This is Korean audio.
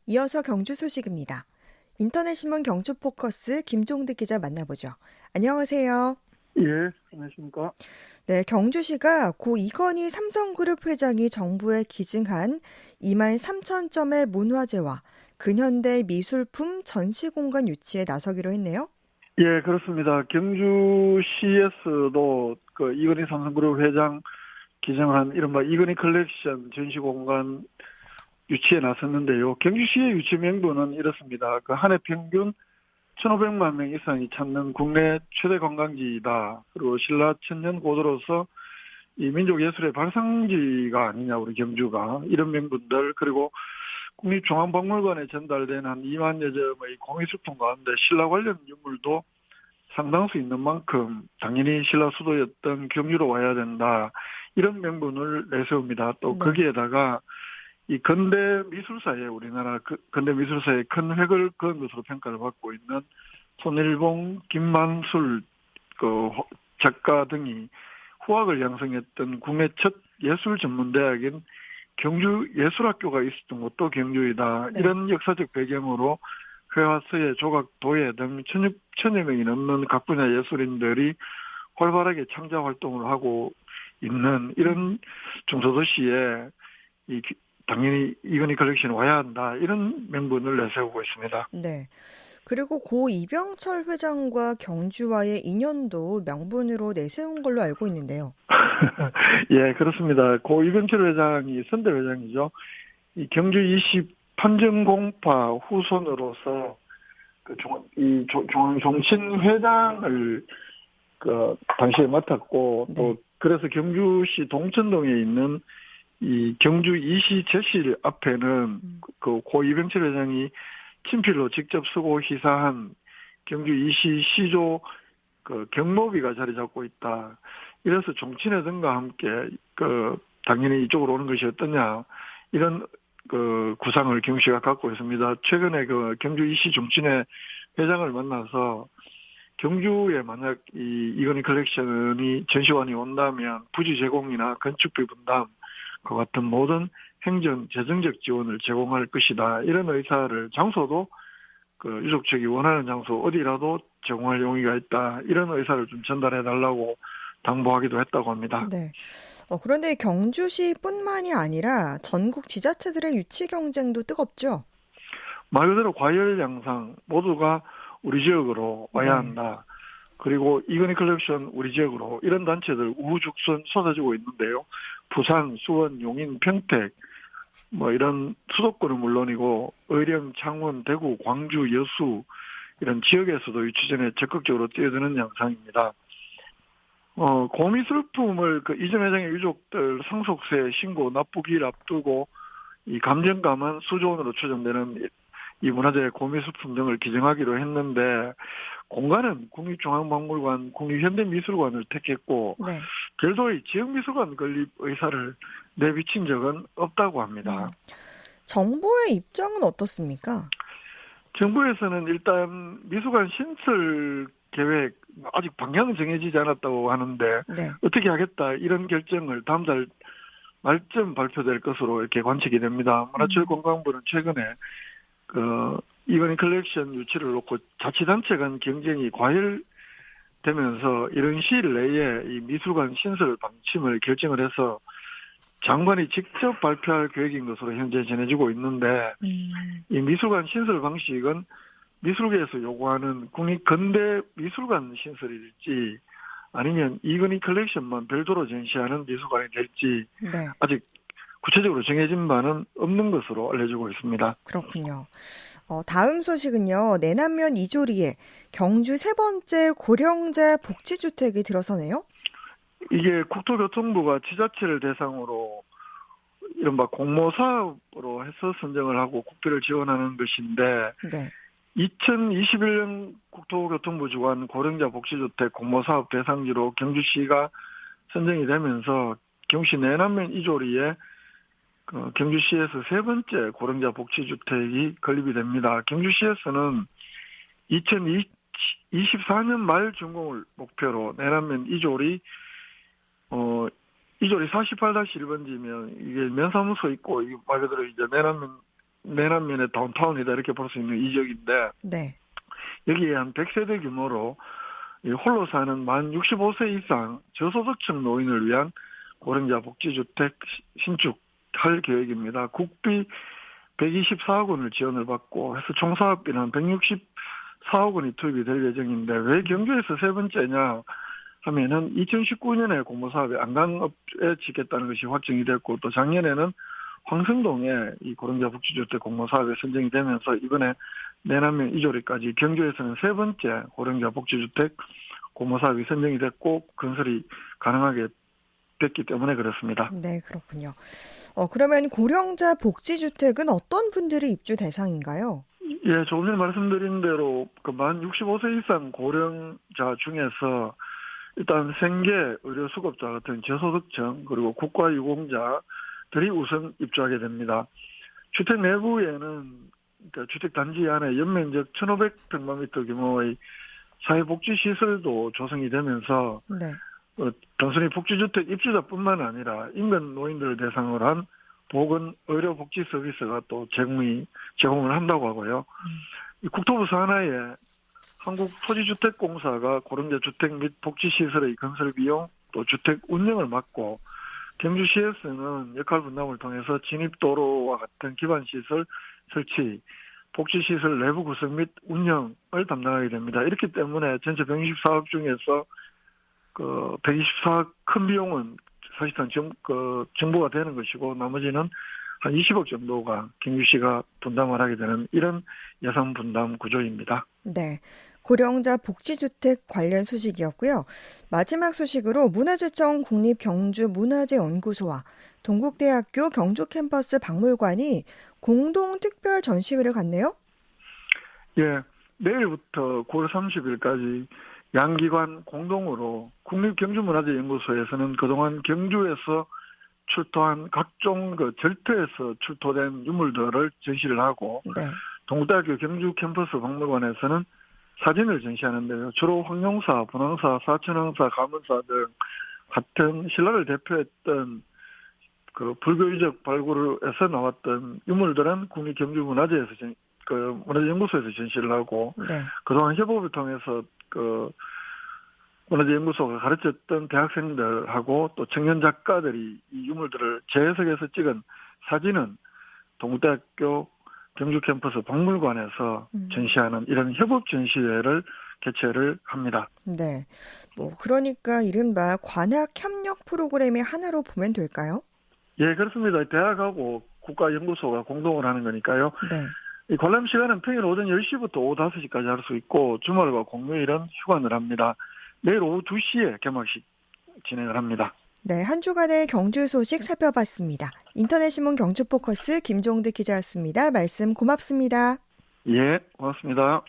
이어서 경주 소식입니다. 인터넷신문 경주포커스 김종득 기자 만나보죠. 안녕하세요. 예, 안녕하십니까. 네, 경주시가 고 이건희 삼성그룹 회장이 정부에 기증한 23,000점의 문화재와 근현대 미술품 전시공간 유치에 나서기로 했네요. 예, 그렇습니다. 경주시에서도 이건희 삼성그룹 회장 기증한 이른바 이건희 컬렉션 전시공간 유치에 나섰는데요. 경주시의 유치 명분은 이렇습니다. 한 해 평균 1,500만 명 이상이 찾는 국내 최대 관광지이다. 그리고 신라 천년 고도로서 이 민족예술의 발상지가 아니냐, 우리 경주가. 이런 명분들, 그리고 국립중앙박물관에 전달된 한 2만여 점의 공예술품 가운데 신라 관련 유물도 상당수 있는 만큼 당연히 신라 수도였던 경주로 와야 된다. 이런 명분을 내세웁니다. 또 네. 거기에다가 이 근대 미술사에, 우리나라 근대 미술사에 큰 획을 그은 것으로 평가를 받고 있는 손일봉, 김만술 작가 등이 후학을 양성했던 국내 첫 예술 전문 대학인 경주예술학교가 있었던 곳도 경주이다. 네. 이런 역사적 배경으로 회화, 서예, 조각, 도예 등 천여 명이 넘는 각 분야 예술인들이 활발하게 창작 활동을 하고 있는 이런 중소도시에 당연히 이건희 컬렉션이 와야 한다. 이런 명분을 내세우고 있습니다. 네. 그리고 고 이병철 회장과 경주와의 인연도 명분으로 내세운 걸로 알고 있는데요. 예, 그렇습니다. 고 이병철 회장이 선대 회장이죠. 이 경주 20 판정공파 후손으로서 중앙종친 회장을 당시에 맡았고, 또 네. 그래서 경주시 동천동에 있는 이 경주 이시 제실 앞에는 고 이병철 회장이 친필로 직접 쓰고 희사한 경주 이시 시조 경모비가 자리 잡고 있다. 이래서 종친회 등과 함께 당연히 이쪽으로 오는 것이 어떠냐, 이런 구상을 경주시가 갖고 있습니다. 최근에 경주 이시 종친회 회장을 만나서 경주에 만약 이건희 컬렉션이 전시관이 온다면 부지 제공이나 건축비 분담 그 같은 모든 행정, 재정적 지원을 제공할 것이다. 이런 의사를, 장소도 유족 측이 원하는 장소 어디라도 제공할 용의가 있다. 이런 의사를 좀 전달해 달라고 당부하기도 했다고 합니다. 네. 그런데 경주시뿐만이 아니라 전국 지자체들의 유치 경쟁도 뜨겁죠? 말 그대로 과열 양상 모두가 우리 지역으로 와야 네. 한다. 그리고 이건희 컬렉션 우리 지역으로, 이런 단체들 우후죽순 쏟아지고 있는데요. 부산, 수원, 용인, 평택 이런 수도권은 물론이고 의령, 창원, 대구, 광주, 여수 이런 지역에서도 유치전에 적극적으로 뛰어드는 양상입니다. 고미술품을 이전 회장의 유족들 상속세 신고 납부기일 앞두고 이 감정감은 수조원으로 추정되는 이 문화재 고미술품 등을 기증하기로 했는데, 공간은 국립중앙박물관, 국립현대미술관을 택했고 네. 별도의 지역미술관 건립 의사를 내비친 적은 없다고 합니다. 정부의 입장은 어떻습니까? 정부에서는 일단 미술관 신설 계획 아직 방향은 정해지지 않았다고 하는데 네. 어떻게 하겠다, 이런 결정을 다음 달 말쯤 발표될 것으로 이렇게 관측이 됩니다. 문화체육관광부는 최근에 이건희 컬렉션 유치를 놓고 자치단체 간 경쟁이 과열되면서 이런 시일 내에 이 미술관 신설 방침을 결정을 해서 장관이 직접 발표할 계획인 것으로 현재 전해지고 있는데, 이 미술관 신설 방식은 미술계에서 요구하는 국립 근대 미술관 신설일지 아니면 이건희 컬렉션만 별도로 전시하는 미술관이 될지 네. 아직 구체적으로 정해진 바는 없는 것으로 알려지고 있습니다. 그렇군요. 다음 소식은요. 내남면 이조리에 경주 세 번째 고령자 복지주택이 들어서네요. 이게 국토교통부가 지자체를 대상으로 이른바 공모사업으로 해서 선정을 하고 국비를 지원하는 것인데, 네. 2021년 국토교통부 주관 고령자 복지주택 공모사업 대상지로 경주시가 선정이 되면서 경주시 내남면 이조리에 경주시에서 세 번째 고령자 복지주택이 건립이 됩니다. 경주시에서는 2024년 말 준공을 목표로 내남면 이조리 48-1번지면 이게 면사무소 있고 말 그대로 이제 내남면 내남면의 다운타운이다 이렇게 볼 수 있는 이 지역인데 네. 여기에 한 100세대 규모로 이 홀로 사는 만 65세 이상 저소득층 노인을 위한 고령자 복지주택 신축할 계획입니다. 국비 124억 원을 지원을 받고 해서 총 사업비는 164억 원이 투입이 될 예정인데 왜 경주에서 세 번째냐 하면은 2019년에 공모사업에 안강업에 짓겠다는 것이 확정이 됐고 또 작년에는 황성동에 이 고령자 복지주택 공모사업에 선정이 되면서 이번에 내남면 이조리까지 경주에서는 세 번째 고령자 복지주택 공모사업이 선정이 됐고 건설이 가능하게 됐기 때문에 그렇습니다. 네, 그렇군요. 그러면 고령자 복지주택은 어떤 분들이 입주 대상인가요? 예, 조금 전에 말씀드린 대로 그 만 65세 이상 고령자 중에서 일단 생계, 의료 수급자 같은 저소득층 그리고 국가유공자들이 우선 입주하게 됩니다. 주택 내부에는 그러니까 주택 단지 안에 연면적 1,500평방미터 규모의 사회복지시설도 조성이 되면서 네. 단순히 복지주택 입주자뿐만 아니라 인근 노인들을 대상으로 한 보건 의료복지 서비스가 또 제공을 한다고 하고요. 이 국토부 산하에 한국토지주택공사가 고령자 주택 및 복지시설의 건설 비용 또 주택 운영을 맡고 경주시에서는 역할 분담을 통해서 진입도로와 같은 기반시설 설치, 복지시설 내부 구성 및 운영을 담당하게 됩니다. 이렇기 때문에 전체 164억 중에서 그 124억 큰 비용은 사실상 정부가 되는 것이고 나머지는 한 20억 정도가 경주시가 분담을 하게 되는 이런 예산 분담 구조입니다. 네. 고령자 복지주택 관련 소식이었고요. 마지막 소식으로 문화재청 국립경주문화재연구소와 동국대학교 경주 캠퍼스 박물관이 공동 특별 전시회를 갖네요. 예, 내일부터 9월 30일까지 양기관 공동으로 국립경주문화재연구소에서는 그동안 경주에서 출토한 각종 절터에서 출토된 유물들을 전시를 하고 네. 동국대학교 경주 캠퍼스 박물관에서는 사진을 전시하는데요. 주로 황룡사, 분황사, 사천왕사, 가문사 등 같은 신라를 대표했던 그 불교유적 발굴에서 나왔던 유물들은 국립경주문화재에서 문화재연구소에서 전시를 하고 네. 그동안 협업을 통해서 그 문화재연구소가 가르쳤던 대학생들하고 또 청년 작가들이 이 유물들을 재해석해서 찍은 사진은 동국대학교 경주 캠퍼스 박물관에서 전시하는 이런 협업 전시회를 개최를 합니다. 네. 그러니까 이른바 관학 협력 프로그램의 하나로 보면 될까요? 예, 그렇습니다. 대학하고 국가연구소가 공동을 하는 거니까요. 네. 이 관람 시간은 평일 오전 10시부터 오후 5시까지 할 수 있고 주말과 공휴일은 휴관을 합니다. 내일 오후 2시에 개막식 진행을 합니다. 네, 한 주간의 경주 소식 살펴봤습니다. 인터넷신문 경주포커스 김종득 기자였습니다. 말씀 고맙습니다. 예, 고맙습니다.